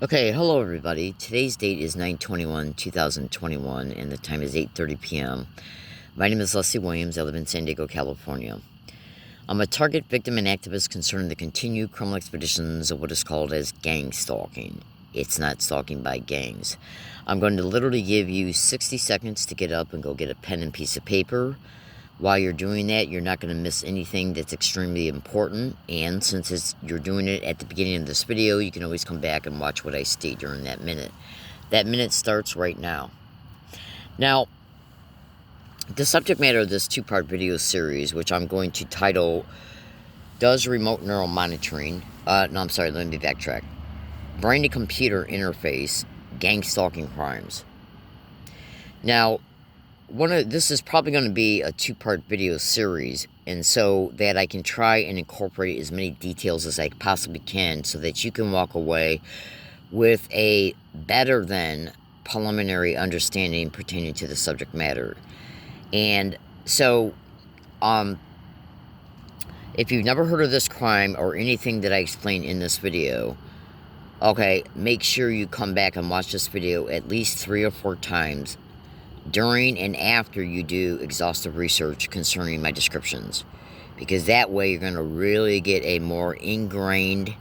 Okay, hello everybody. Today's date is 9/21/2021 and the time is 8:30 p.m. My name is Leslie Williams. I live in San Diego, California. I'm a target victim and activist concerning the continued criminal expeditions of what is called as gang stalking. It's not stalking by gangs. I'm going to literally give you 60 seconds to get up and go get a pen and piece of paper. While you're doing that, you're not going to miss anything that's extremely important. And since you're doing it at the beginning of this video, you can always come back and watch what I state during that minute. That minute starts right now. Now, the subject matter of this two-part video series, which I'm going to title, Does Remote Neural Monitoring... let me backtrack. Brain-to-computer interface, gang stalking crimes. Now, this is probably going to be a two-part video series, and so that I can try and incorporate as many details as I possibly can so that you can walk away with a better than preliminary understanding pertaining to the subject matter. And so, if you've never heard of this crime or anything that I explain in this video, okay, make sure you come back and watch this video at least 3 or 4 times during and after you do exhaustive research concerning my descriptions, because that way you're going to really get a more ingrained,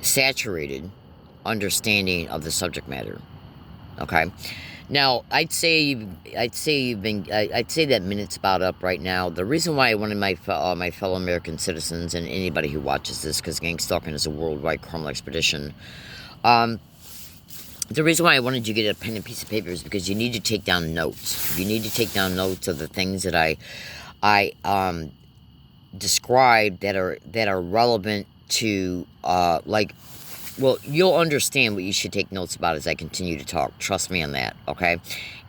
saturated understanding of the subject matter. Okay, now I'd say that minute's about up right now. The reason why I wanted my fellow American citizens and anybody who watches this, because gang stalking is a worldwide criminal expedition, the reason why I wanted you to get a pen and piece of paper is because you need to take down notes. You need to take down notes of the things that I describe that are relevant to well, you'll understand what you should take notes about as I continue to talk. Trust me on that, okay?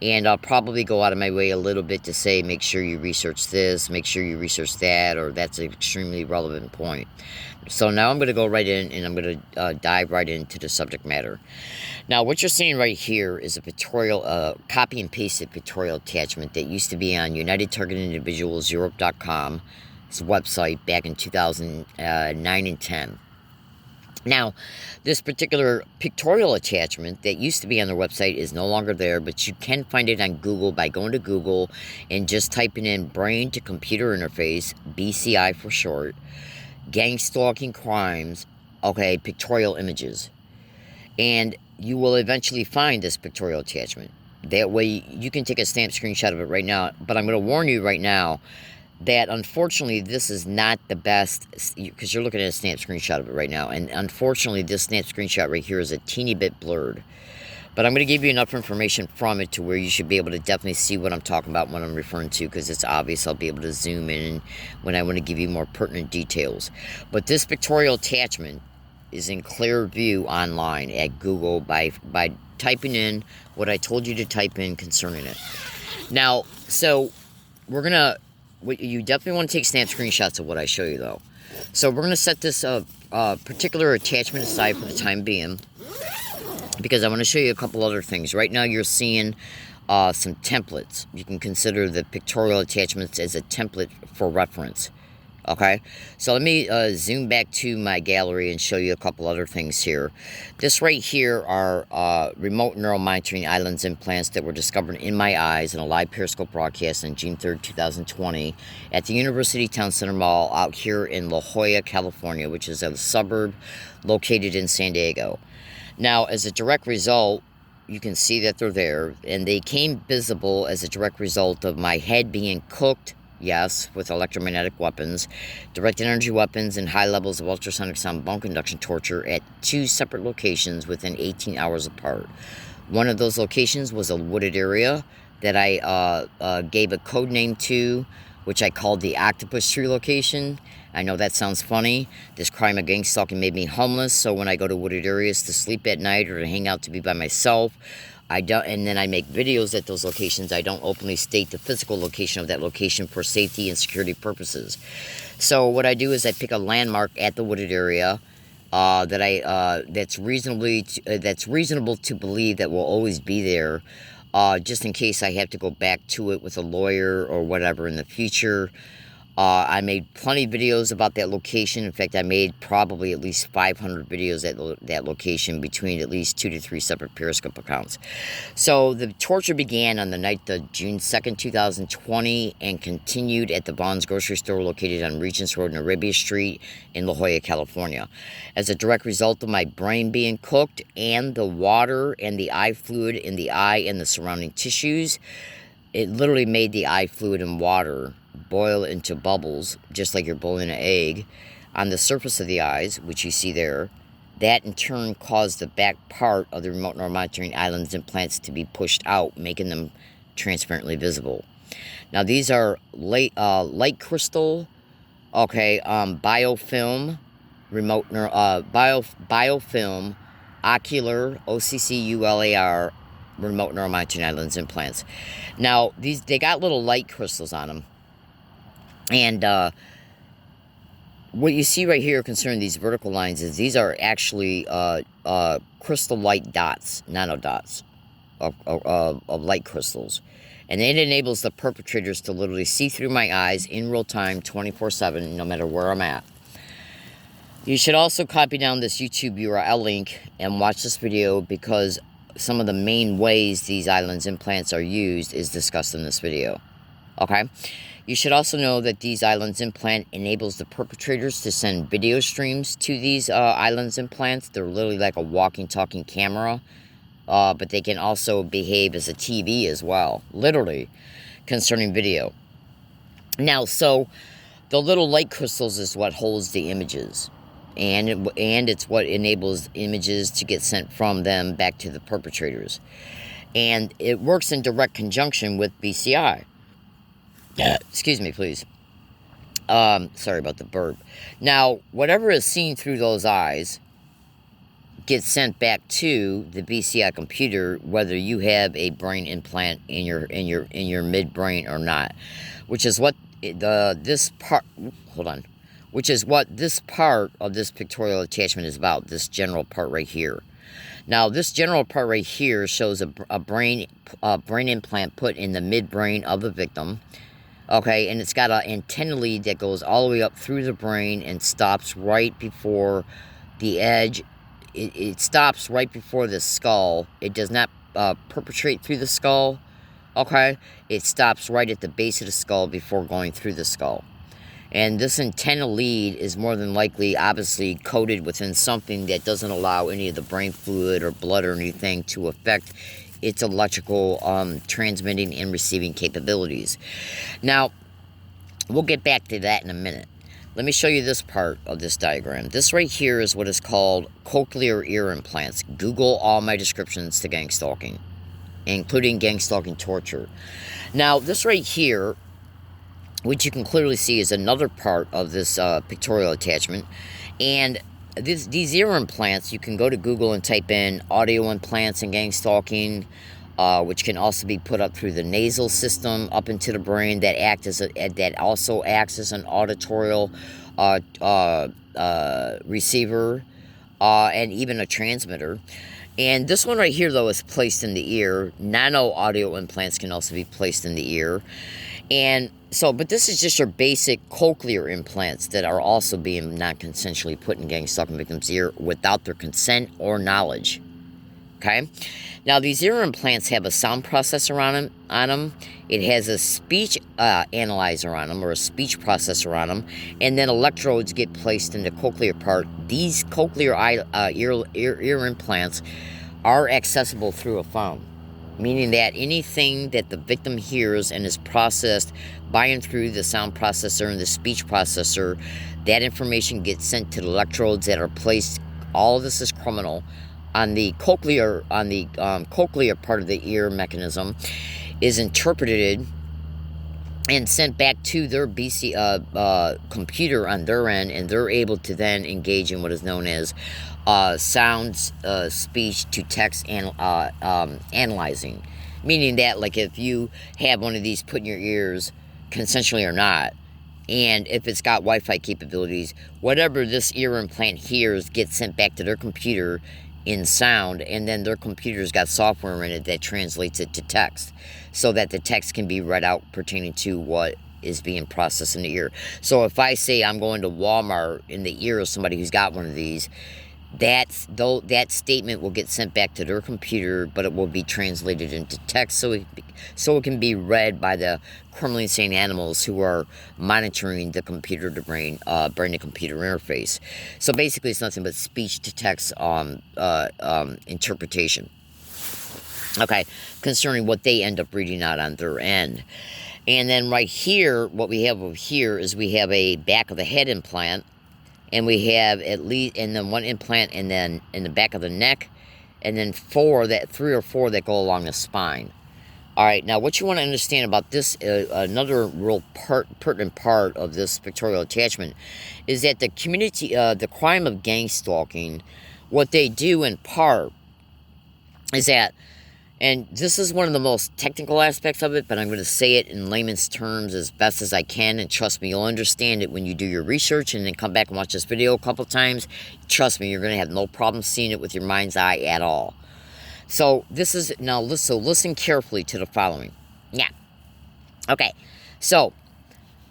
And I'll probably go out of my way a little bit to say, make sure you research this, make sure you research that, or that's an extremely relevant point. So now I'm going to go right in, and I'm going to dive right into the subject matter. Now, what you're seeing right here is a pictorial, copy and pasted pictorial attachment that used to be on UnitedTargetIndividualsEurope.com's website back in 2009 and 10. Now, this particular pictorial attachment that used to be on their website is no longer there, but you can find it on Google by going to Google and just typing in brain-to-computer interface, BCI for short, gang stalking crimes, okay, pictorial images. And you will eventually find this pictorial attachment. That way, you can take a stamped screenshot of it right now, but I'm going to warn you right now that unfortunately this is not the best, because you're looking at a snap screenshot of it right now, and unfortunately this snap screenshot right here is a teeny bit blurred. But I'm going to give you enough information from it to where you should be able to definitely see what I'm talking about, what I'm referring to, because it's obvious. I'll be able to zoom in when I want to give you more pertinent details. But this pictorial attachment is in clear view online at Google by typing in what I told you to type in concerning it. Now, so we're going to... You definitely want to take snap screenshots of what I show you, though. So we're going to set this particular attachment aside for the time being, because I want to show you a couple other things. Right now you're seeing some templates. You can consider the pictorial attachments as a template for reference. Okay, so let me zoom back to my gallery and show you a couple other things here. This right here are remote neural monitoring islands implants that were discovered in my eyes in a live Periscope broadcast on June 3rd, 2020 at the University Town Center Mall out here in La Jolla, California, which is a suburb located in San Diego. Now, as a direct result, you can see that they're there, and they came visible as a direct result of my head being cooked, yes, with electromagnetic weapons, directed energy weapons, and high levels of ultrasonic sound bone conduction torture at 2 separate locations within 18 hours apart. One of those locations was a wooded area that I gave a code name to, which I called the Octopus Tree location. I know that sounds funny. This crime of gang stalking made me homeless, so when I go to wooded areas to sleep at night or to hang out to be by myself, and then I make videos at those locations, I don't openly state the physical location of that location for safety and security purposes. So what I do is I pick a landmark at the wooded area that's reasonable to believe that will always be there, just in case I have to go back to it with a lawyer or whatever in the future. I made plenty of videos about that location. In fact, I made probably at least 500 videos at that location between at least 2 to 3 separate Periscope accounts. So the torture began on the night of June 2nd, 2020 and continued at the Vaughn's grocery store located on Regents Road and Arabia Street in La Jolla, California. As a direct result of my brain being cooked and the water and the eye fluid in the eye and the surrounding tissues, it literally made the eye fluid and water boil into bubbles, just like you're boiling an egg, on the surface of the eyes, which you see there. That in turn caused the back part of the remote neuromonitoring island's implants to be pushed out, making them transparently visible. Now these are light crystal, biofilm, biofilm, ocular, OCCULAR, remote neuromonitoring islands implants. Now they got little light crystals on them. And what you see right here concerning these vertical lines is these are actually crystal light dots, nanodots of light crystals. And it enables the perpetrators to literally see through my eyes in real time, 24/7, no matter where I'm at. You should also copy down this YouTube URL link and watch this video, because some of the main ways these islands implants are used is discussed in this video. Okay? You should also know that these islands implant enables the perpetrators to send video streams to these islands implants. They're literally like a walking, talking camera, but they can also behave as a TV as well, literally, concerning video. Now, so the little light crystals is what holds the images, and it's what enables images to get sent from them back to the perpetrators. And it works in direct conjunction with BCI. Excuse me, please. Sorry about the burp. Now, whatever is seen through those eyes gets sent back to the BCI computer, whether you have a brain implant in your midbrain or not, which is what this part of this pictorial attachment is about. This general part right here. Now, this general part right here shows a brain implant put in the midbrain of the victim. Okay, and it's got an antenna lead that goes all the way up through the brain and stops right before the edge. It stops right before the skull. It does not perpetrate through the skull. Okay, it stops right at the base of the skull before going through the skull. And this antenna lead is more than likely, obviously, coated within something that doesn't allow any of the brain fluid or blood or anything to affect its electrical transmitting and receiving capabilities. Now, we'll get back to that in a minute. Let me show you this part of this diagram. This right here is what is called cochlear ear implants. Google all my descriptions to gangstalking, including gangstalking torture. Now, this right here, which you can clearly see, is another part of this pictorial attachment. And these ear implants, you can go to Google and type in audio implants and gangstalking, which can also be put up through the nasal system up into the brain, that also acts as an auditorial receiver and even a transmitter. And this one right here, though, is placed in the ear. Nano audio implants can also be placed in the ear. And so, but this is just your basic cochlear implants that are also being non-consensually put in gangstalking victims' ear without their consent or knowledge. Okay? Now, these ear implants have a sound processor on them. It has a speech analyzer on them, or a speech processor on them. And then electrodes get placed in the cochlear part. These cochlear ear implants are accessible through a phone, meaning that anything that the victim hears and is processed by and through the sound processor and the speech processor, that information gets sent to the electrodes that are placed, all of this is criminal, on the cochlear part of the ear mechanism, is interpreted and sent back to their computer on their end, and they're able to then engage in what is known as sound speech to text analyzing, meaning that, like, if you have one of these put in your ears, consensually or not, and if it's got Wi-Fi capabilities, whatever this ear implant hears gets sent back to their computer in sound, and then their computer's got software in it that translates it to text, so that the text can be read out pertaining to what is being processed in the ear. So if I say I'm going to Walmart in the ear of somebody who's got one of these, that statement will get sent back to their computer, but it will be translated into text, so it can be read by the criminally insane animals who are monitoring the computer to brain to computer interface. So basically, it's nothing but speech to text interpretation. Okay, concerning what they end up reading out on their end. And then right here, what we have over here is we have a back of the head implant. And we have and then one implant, and then in the back of the neck, and then 3 or 4 that go along the spine. All right, now what you want to understand about this, another real pertinent part of this pictorial attachment, is that the crime of gang stalking, what they do in part is that, and this is one of the most technical aspects of it, but I'm going to say it in layman's terms as best as I can, and trust me, you'll understand it when you do your research and then come back and watch this video a couple times. Trust me, you're going to have no problem seeing it with your mind's eye at all. So listen carefully to the following. Yeah. Okay. So,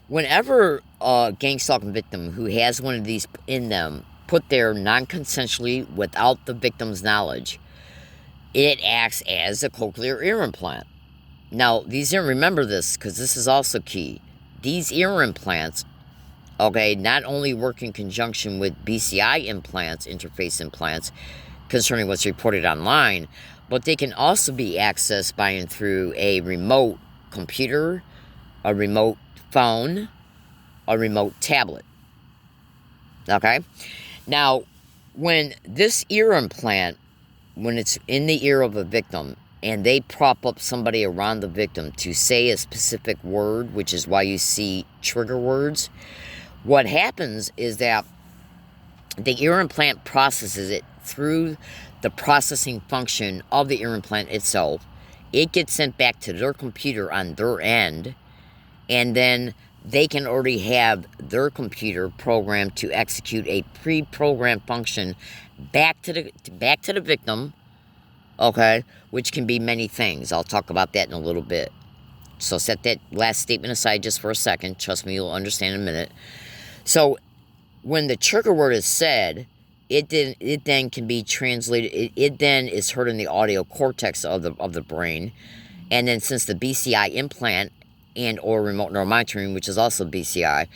whenever a gang stalking victim who has one of these in them put there non-consensually without the victim's knowledge, it acts as a cochlear ear implant. Now, remember this, because this is also key. These ear implants, okay, not only work in conjunction with BCI implants, interface implants, concerning what's reported online, but they can also be accessed by and through a remote computer, a remote phone, a remote tablet. Okay? Now, when this ear implant, when it's in the ear of a victim and they prop up somebody around the victim to say a specific word, which is why you see trigger words, what happens is that the ear implant processes it through the processing function of the ear implant itself. It gets sent back to their computer on their end, and then they can already have their computer programmed to execute a pre-programmed function back to the victim, okay, which can be many things. I'll talk about that in a little bit. So set that last statement aside just for a second. Trust me, you'll understand in a minute. So when the trigger word is said, it then can be translated. It then is heard in the audio cortex of the brain, and then since the BCI implant and or remote neural monitoring, which is also BCI,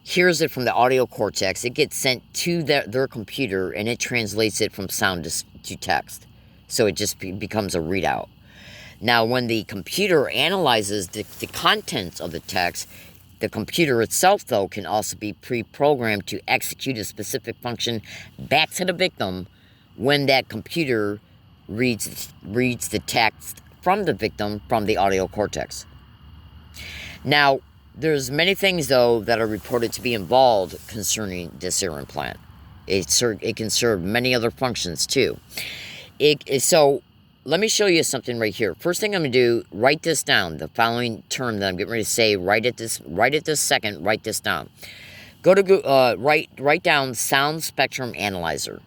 hears it from the audio cortex, it gets sent to their computer, and it translates it from sound to text. So it just becomes a readout. Now, when the computer analyzes the contents of the text, the computer itself, though, can also be pre-programmed to execute a specific function back to the victim when that computer reads the text from the victim from the audio cortex. Now, there's many things, though, that are reported to be involved concerning this ear implant. It can serve many other functions, too. So, let me show you something right here. First thing I'm going to do, write this down. The following term that I'm getting ready to say, right at this second, write this down. Go to Google, write down sound spectrum analyzer.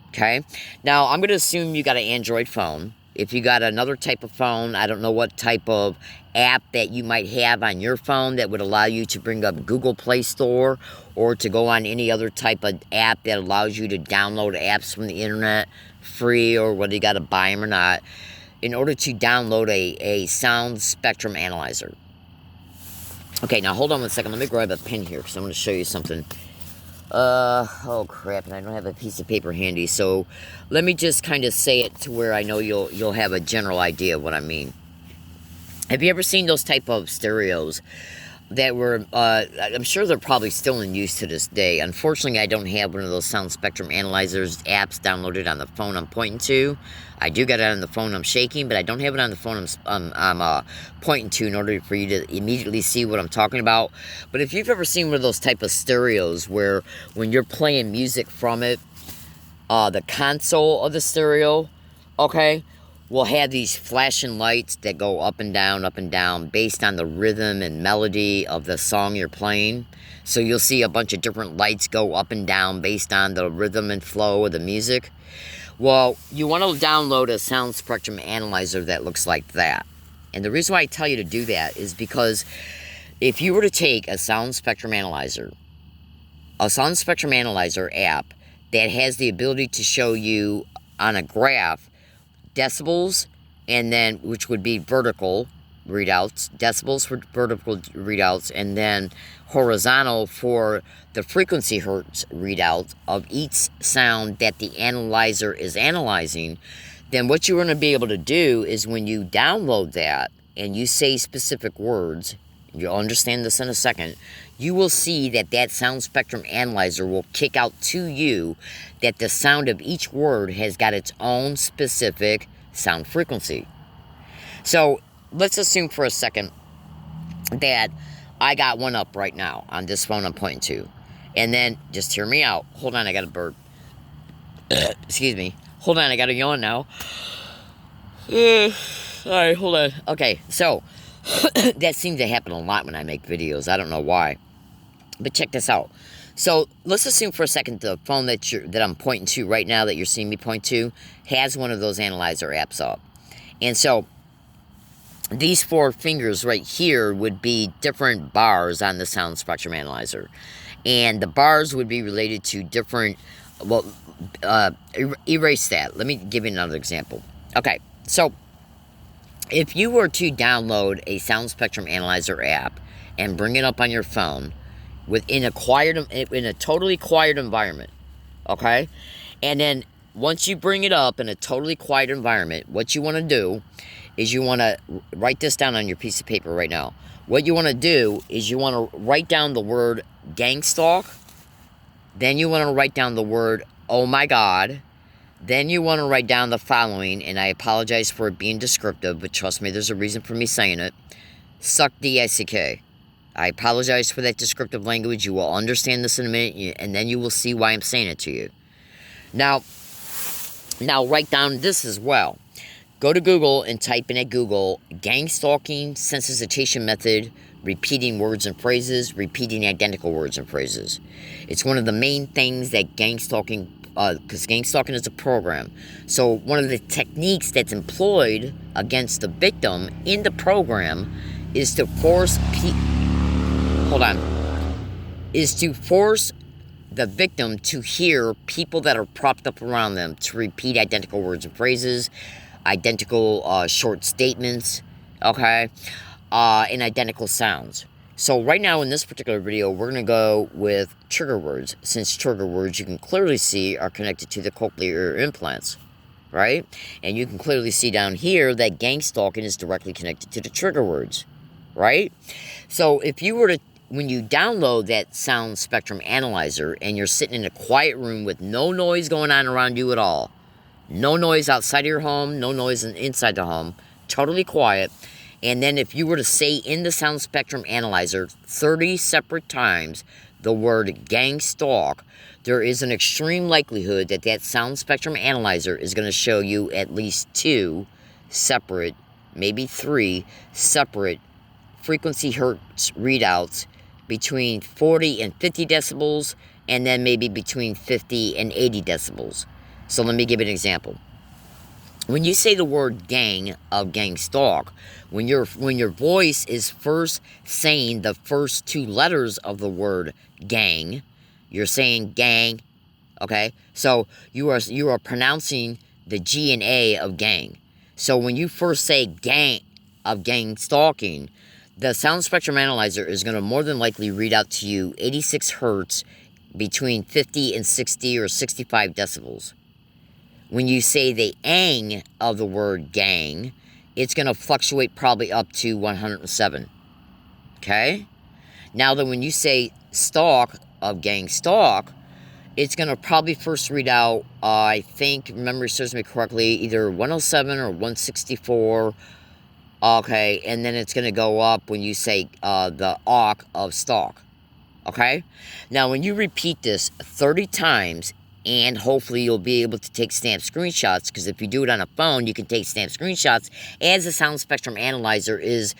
Okay? Now, I'm going to assume you got an Android phone. If you got another type of phone, I don't know what type of app that you might have on your phone that would allow you to bring up Google Play Store or to go on any other type of app that allows you to download apps from the internet free, or whether you got to buy them or not, in order to download a sound spectrum analyzer. Okay, now hold on one second. Let me grab a pen here because I'm going to show you something. Oh crap, and I don't have a piece of paper handy, so let me just kind of say it to where I know you'll have a general idea of what I mean. Have you ever seen those type of stereos that were, I'm sure they're probably still in use to this day. Unfortunately, I don't have one of those sound spectrum analyzers apps downloaded on the phone I'm pointing to. I do got it on the phone I'm shaking, but I don't have it on the phone I'm pointing to in order for you to immediately see what I'm talking about. But if you've ever seen one of those type of stereos where when you're playing music from it, the console of the stereo, okay, will have these flashing lights that go up and down based on the rhythm and melody of the song you're playing. So you'll see a bunch of different lights go up and down based on the rhythm and flow of the music. Well, you want to download a sound spectrum analyzer that looks like that. And the reason why I tell you to do that is because if you were to take a sound spectrum analyzer app that has the ability to show you on a graph decibels, and then which would be vertical readouts, decibels for vertical readouts, and then horizontal for the frequency hertz readout of each sound that the analyzer is analyzing, then what you're going to be able to do is when you download that and you say specific words, you'll understand this in a second, you will see that that sound spectrum analyzer will kick out to you that the sound of each word has got its own specific sound frequency. So let's assume for a second that I got one up right now on this phone I'm pointing to. And then, just hear me out. Hold on, I got a burp. Excuse me. Hold on, I got a yawn now. Alright, hold on. Okay, so, that seems to happen a lot when I make videos. I don't know why. But check this out. So, let's assume for a second the phone that I'm pointing to right now, that you're seeing me point to, has one of those analyzer apps up. And so, these 4 fingers right here would be different bars on the sound spectrum analyzer. And the bars would be related to different, well, erase that. Let me give you another example. Okay, so if you were to download a sound spectrum analyzer app and bring it up on your phone in a totally quiet environment, okay? And then once you bring it up in a totally quiet environment, what you want to do is you want to write this down on your piece of paper right now. What you want to do is you want to write down the word gangstalk. Then you want to write down the word oh my god. Then you want to write down the following, and I apologize for it being descriptive, but trust me, there's a reason for me saying it. Suck D-I-C-K. I apologize for that descriptive language. You will understand this in a minute, and then you will see why I'm saying it to you. Now write down this as well. Go to Google and type in at Google, gangstalking sensitization method, repeating words and phrases, repeating identical words and phrases. It's one of the main things that gangstalking, because gangstalking is a program. So one of the techniques that's employed against the victim in the program is to force the victim to hear people that are propped up around them to repeat identical words and phrases, identical short statements, okay, and identical sounds. So right now in this particular video, we're going to go with trigger words, since trigger words you can clearly see are connected to the cochlear implants, right? And you can clearly see down here that gangstalking is directly connected to the trigger words, right? So if you were to, when you download that sound spectrum analyzer and you're sitting in a quiet room with no noise going on around you at all, no noise outside of your home, no noise inside the home, totally quiet. And then if you were to say in the sound spectrum analyzer 30 separate times the word gangstalk, there is an extreme likelihood that that sound spectrum analyzer is going to show you at least 2 separate, maybe 3 separate frequency hertz readouts between 40 and 50 decibels, and then maybe between 50 and 80 decibels. So let me give you an example. When you say the word gang of gangstalk, when your voice is first saying the first 2 letters of the word gang, you're saying gang, okay? So you are pronouncing the G and A of gang. So when you first say gang of gangstalking, the sound spectrum analyzer is going to more than likely read out to you 86 hertz between 50 and 60 or 65 decibels. When you say the ang of the word gang, it's going to fluctuate probably up to 107. Okay? Now then, when you say stalk of gangstalk, it's going to probably first read out, I think, if memory serves me correctly, either 107 or 164. Okay, and then it's going to go up when you say the awk of stalk. Okay? Now, when you repeat this 30 times, and hopefully you'll be able to take stamp screenshots, because if you do it on a phone, you can take stamp screenshots, as the sound spectrum analyzer is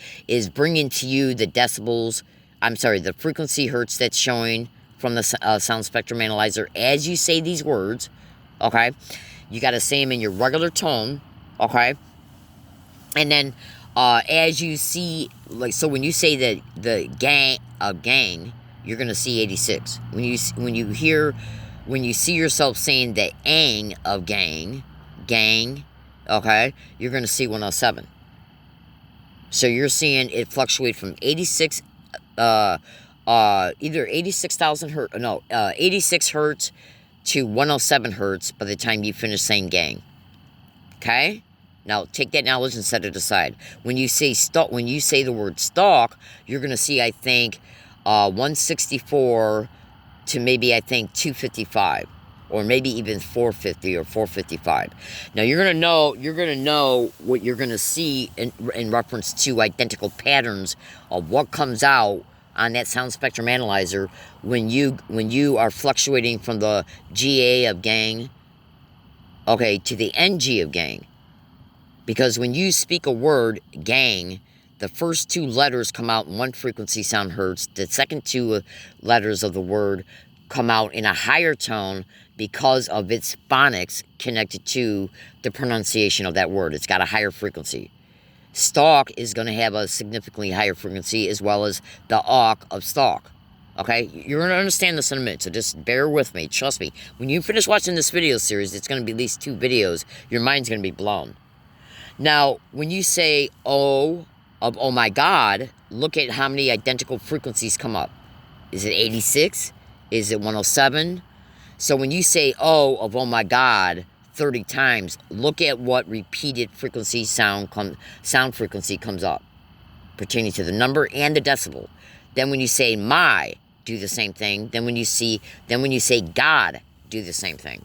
bringing to you the decibels, the frequency hertz that's showing from the sound spectrum analyzer as you say these words, okay? You got to say them in your regular tone, okay? And then As you see, like, so when you say that the gang, you're gonna see 86. When you see yourself saying the ang of gang, okay, you're gonna see 107. So you're seeing it fluctuate from 86, either 86,000 hertz, no, 86 hertz to 107 hertz by the time you finish saying gang. Okay? Now take that knowledge and set it aside. When you say the word stalk, you're gonna see, I think, 164 to maybe, I think, 255, or maybe even 450 or 455. Now you're gonna know what you're gonna see in reference to identical patterns of what comes out on that sound spectrum analyzer when you are fluctuating from the GA of gang, okay, to the NG of gang. Because when you speak a word, gang, the first two letters come out in one frequency sound hertz. The second two letters of the word come out in a higher tone because of its phonics connected to the pronunciation of that word. It's got a higher frequency. Stalk is going to have a significantly higher frequency, as well as the awk of stalk. Okay? You're going to understand this in a minute, so just bear with me. Trust me. When you finish watching this video series, it's going to be at least 2 videos. Your mind's going to be blown. Now, when you say oh of oh my God, look at how many identical frequencies come up. Is it 86? Is it 107? So when you say oh of oh my God 30 times, look at what repeated frequency sound frequency comes up pertaining to the number and the decibel. Then when you say my, do the same thing. Then when you say God, do the same thing.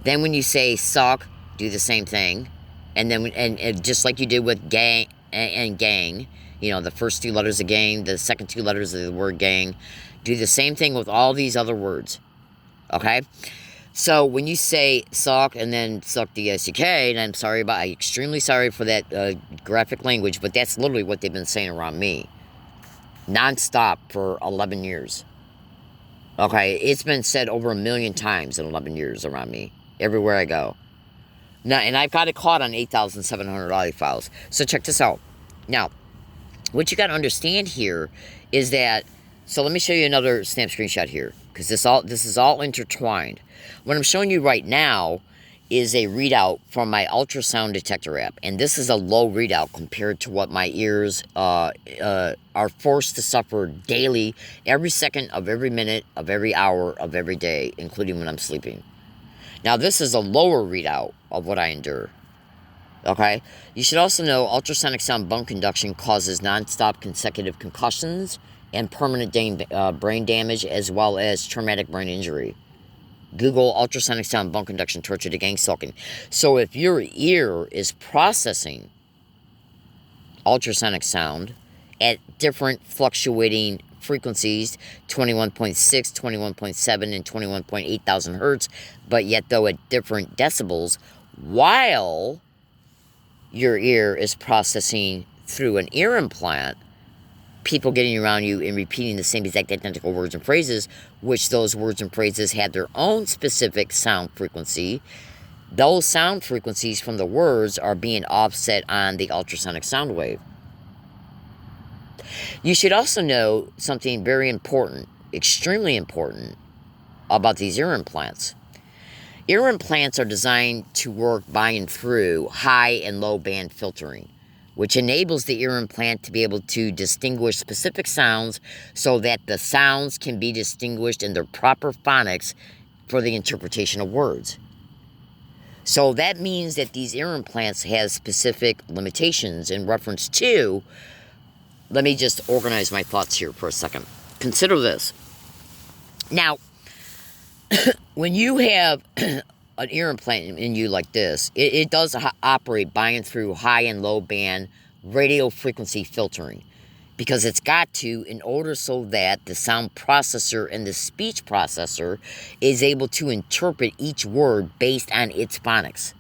Then when you say suck, do the same thing. And then and just like you did with gang and gang, you know, the first 2 letters of gang, the second 2 letters of the word gang, do the same thing with all these other words. Okay? So when you say suck and then suck D-I-C-K, and I'm extremely sorry for that graphic language, but that's literally what they've been saying around me. Non-stop for 11 years. Okay? It's been said over 1 million times in 11 years around me. Everywhere I go. Now, and I've got it caught on 8,700 audio files. So check this out. Now, what you got to understand here is that, so let me show you another snap screenshot here, because this is all intertwined. What I'm showing you right now is a readout from my ultrasound detector app, and this is a low readout compared to what my ears are forced to suffer daily, every second of every minute of every hour of every day, including when I'm sleeping. Now, this is a lower readout of what I endure. Okay? You should also know ultrasonic sound bone conduction causes non-stop consecutive concussions and permanent brain damage, as well as traumatic brain injury. Google ultrasonic sound bone conduction torture to gangstalking. So if your ear is processing ultrasonic sound at different fluctuating frequencies, 21.6, 21.7, and 21.8 thousand hertz, but yet though at different decibels, while your ear is processing through an ear implant, people getting around you and repeating the same exact identical words and phrases, which those words and phrases have their own specific sound frequency. Those sound frequencies from the words are being offset on the ultrasonic sound wave. You should also know something very important, extremely important, about these ear implants. Ear implants are designed to work by and through high and low band filtering, which enables the ear implant to be able to distinguish specific sounds so that the sounds can be distinguished in their proper phonics for the interpretation of words. So that means that these ear implants have specific limitations in reference to. Let me just organize my thoughts here for a second. Consider this. Now, when you have an ear implant in you like this, it does operate by and through high and low band radio frequency filtering, because it's got to, in order so that the sound processor and the speech processor is able to interpret each word based on its phonics.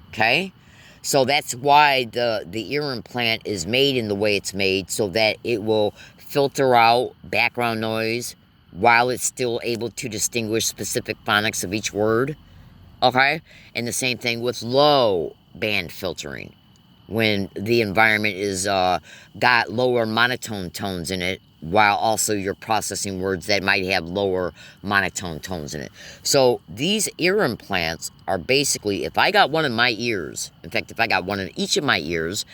Okay? So that's why the ear implant is made in the way it's made, so that it will filter out background noise while it's still able to distinguish specific phonics of each word. Okay? And the same thing with low band filtering. when the environment is got lower monotone tones in it, while also you're processing words that might have lower monotone tones in it. So these ear implants are basically, if I got one in my ears, in fact, if I got one in each of my ears,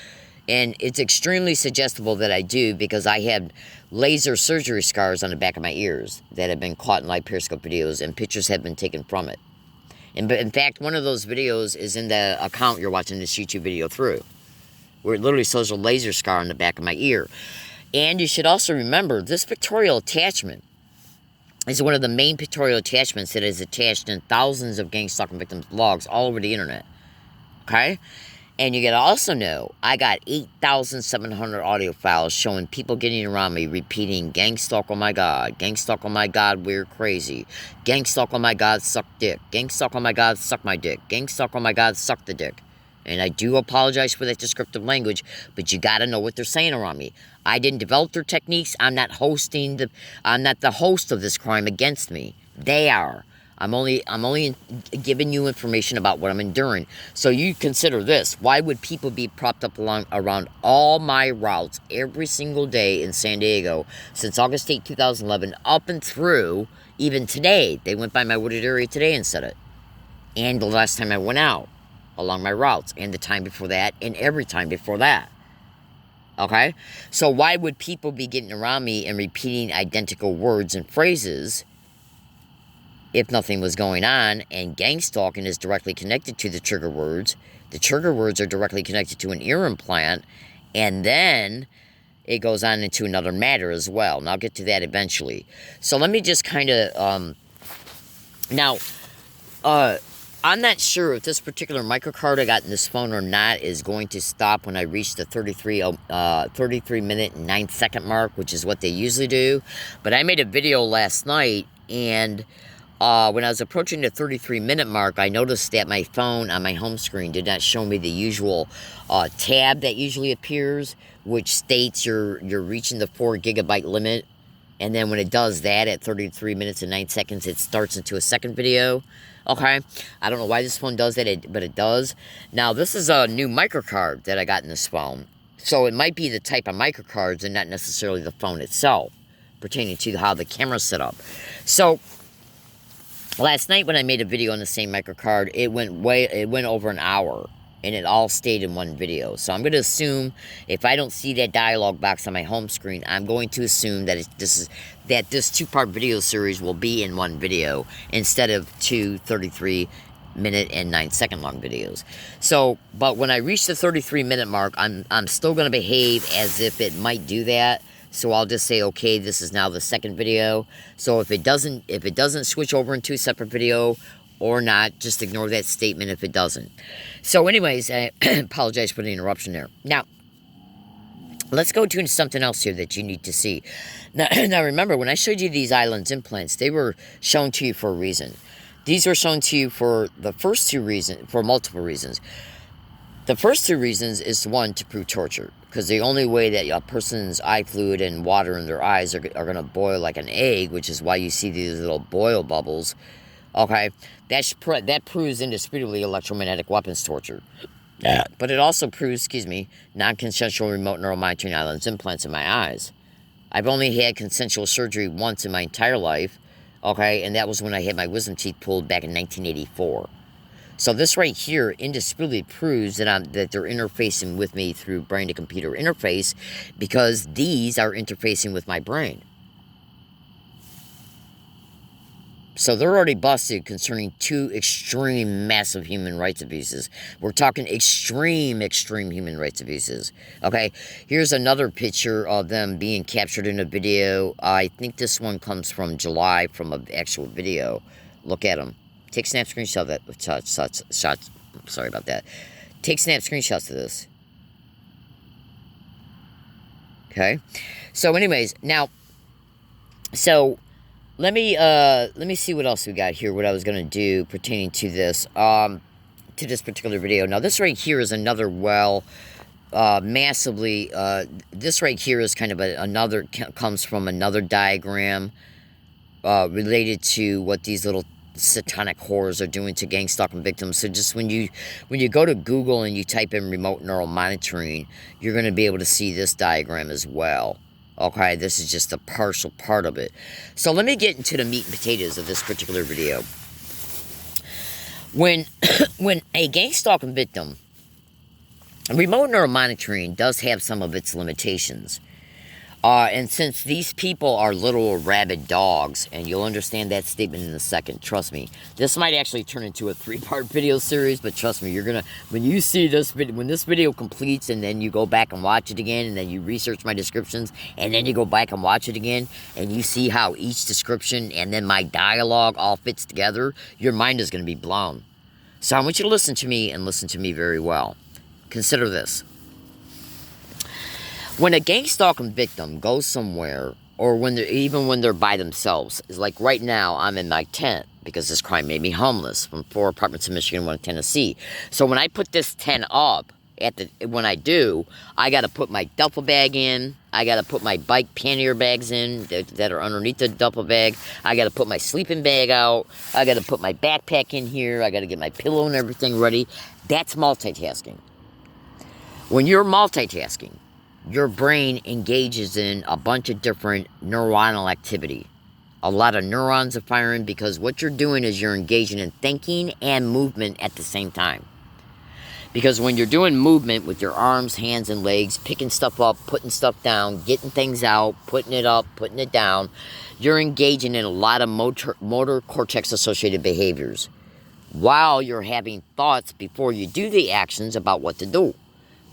and it's extremely suggestible that I do, because I have laser surgery scars on the back of my ears that have been caught in live periscope videos, and pictures have been taken from it. And in fact, one of those videos is in the account you're watching this YouTube video through, where it literally shows a laser scar on the back of my ear. And you should also remember, this pictorial attachment is one of the main pictorial attachments that is attached in thousands of gang stalking victims' blogs all over the internet. Okay? And you gotta also know, I got 8,700 audio files showing people getting around me repeating, gang stalk, oh my God, gang stalk, oh my God, we're crazy. Gang stalk, oh my God, suck dick. Gang stalk, oh my God, suck my dick. Gang stalk, oh my God, suck the dick. And I do apologize for that descriptive language, but you gotta know what they're saying around me. I didn't develop their techniques. I'm not the host of this crime against me. They are. I'm only giving you information about what I'm enduring. So you consider this. Why would people be propped up around all my routes every single day in San Diego since August 8, 2011, up and through even today? They went by my wooded area today and said it. And the last time I went out along my routes, and the time before that, and every time before that. Okay? So why would people be getting around me and repeating identical words and phrases if nothing was going on? And gang stalking is directly connected to the trigger words. The trigger words are directly connected to an ear implant, and then it goes on into another matter as well. And I'll get to that eventually. So let me just kind of, I'm not sure if this particular microcard I got in this phone or not is going to stop when I reach the 33 minute and 9 second mark, which is what they usually do. But I made a video last night, and when I was approaching the 33 minute mark, I noticed that my phone on my home screen did not show me the usual tab that usually appears, which states you're reaching the 4 gigabyte limit. And then when it does that at 33 minutes and 9 seconds, it starts into a second video. Okay? I don't know why this phone does that, but it does. Now, this is a new microcard that I got in this phone. So it might be the type of microcards and not necessarily the phone itself, pertaining to how the camera's set up. So last night when I made a video on the same microcard, it went over an hour. And it all stayed in one video. So I'm going to assume, if I don't see that dialogue box on my home screen, I'm going to assume that this 2-part video series will be in one video instead of 2 33 minute and 9 second long videos. So, but when I reach the 33 minute mark, I'm still going to behave as if it might do that. So I'll just say, okay, this is now the second video. So if it doesn't switch over into a separate video or not, just ignore that statement if it doesn't. So anyways, I apologize for the interruption there. Now, let's go to something else here that you need to see. Now remember, when I showed you these islands implants, they were shown to you for a reason. These were shown to you for multiple reasons. The first 2 reasons is, one, to prove torture. Because the only way that a person's eye fluid and water in their eyes are going to boil like an egg, which is why you see these little boil bubbles, okay, that proves indisputably electromagnetic weapons torture. Yeah. But it also proves, non-consensual remote neural monitoring islands implants in my eyes. I've only had consensual surgery once in my entire life, okay, and that was when I had my wisdom teeth pulled back in 1984. So this right here indisputably proves that they're interfacing with me through brain-to-computer interface, because these are interfacing with my brain. So they're already busted concerning 2 extreme, massive human rights abuses. We're talking extreme human rights abuses. Okay, here's another picture of them being captured in a video. I think this one comes from July, from an actual video. Look at them. Take snap screenshots of that. Shots. Sorry about that. Take snap screenshots of this. Okay. So anyways, now, Let me see what else we got here, what I was going to do pertaining to this particular video. Now, this right here is another massively, this right here is kind of comes from another diagram related to what these satanic horrors are doing to gang stalking victims. So just when you go to Google and you type in remote neural monitoring, you're going to be able to see this diagram as well. Okay, this is just a partial part of it. So let me get into the meat and potatoes of this particular video. When a gang stalking victim, remote neural monitoring does have some of its limitations. And since these people are little rabid dogs, and you'll understand that statement in a second, trust me. This might actually turn into a 3-part video series, but trust me, you're gonna, when you see this video, when this video completes, and then you go back and watch it again, and then you research my descriptions, and then you go back and watch it again, and you see how each description and then my dialogue all fits together, your mind is gonna be blown. So I want you to listen to me, and listen to me very well. Consider this. When a gang stalking victim goes somewhere, or even when they're by themselves, is like right now, I'm in my tent because this crime made me homeless from 4 apartments in Michigan, 1 in Tennessee. So when I put this tent up, when I do, I got to put my duffel bag in. I got to put my bike pannier bags in that are underneath the duffel bag. I got to put my sleeping bag out. I got to put my backpack in here. I got to get my pillow and everything ready. That's multitasking. When you're multitasking, your brain engages in a bunch of different neuronal activity. A lot of neurons are firing because what you're doing is you're engaging in thinking and movement at the same time. Because when you're doing movement with your arms, hands, and legs, picking stuff up, putting stuff down, getting things out, putting it up, putting it down, you're engaging in a lot of motor cortex-associated behaviors while you're having thoughts before you do the actions about what to do.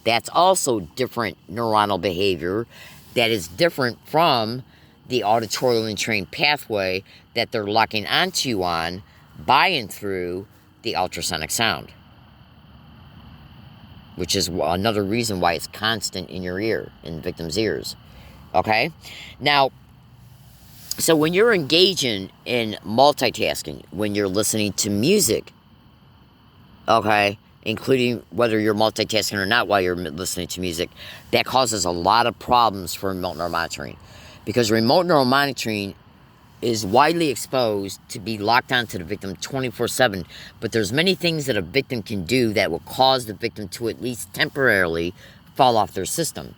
That's also different neuronal behavior that is different from the auditorially trained pathway that they're locking onto you on by and through the ultrasonic sound, which is another reason why it's constant in your ear, in the victim's ears. Okay? Now, so when you're engaging in multitasking, when you're listening to music, okay, including whether you're multitasking or not while you're listening to music, that causes a lot of problems for remote neural monitoring. Because remote neural monitoring is widely exposed to be locked onto the victim 24/7, but there's many things that a victim can do that will cause the victim to at least temporarily fall off their system.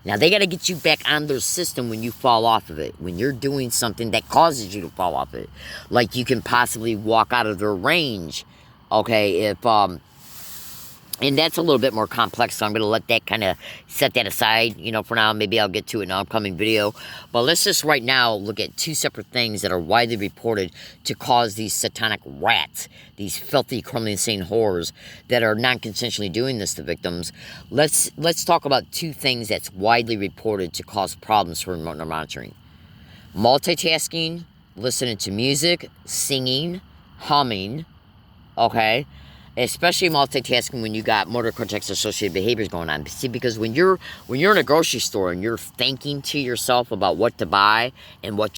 Now, they got to get you back on their system when you fall off of it, when you're doing something that causes you to fall off it. Like you can possibly walk out of their range, okay, if and that's a little bit more complex, so I'm going to let that kind of set that aside, for now. Maybe I'll get to it in an upcoming video. But let's just right now look at 2 separate things that are widely reported to cause these satanic rats, these filthy, criminally insane horrors that are non-consensually doing this to victims. Let's talk about 2 things that's widely reported to cause problems for remote neural monitoring. Multitasking, listening to music, singing, humming, okay? Especially multitasking when you got motor cortex associated behaviors going on. See, because when you're in a grocery store and you're thinking to yourself about what to buy and what